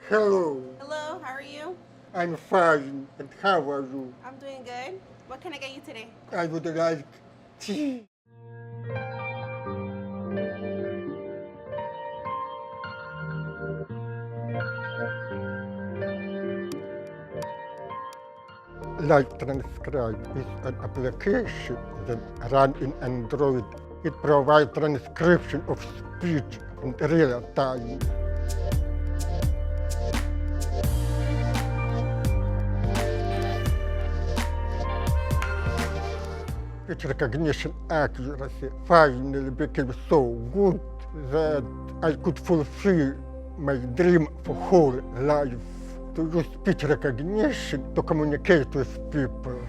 Hello, Hello, how are you? I'm fine, and how are you? I'm doing good. What can I get you today? I would like tea. Like Transcribe is an application that runs in Android. It provides transcription of speech in real time. Speech recognition accuracy finally became so good that I could fulfill my dream for whole life, to use speech recognition to communicate with people.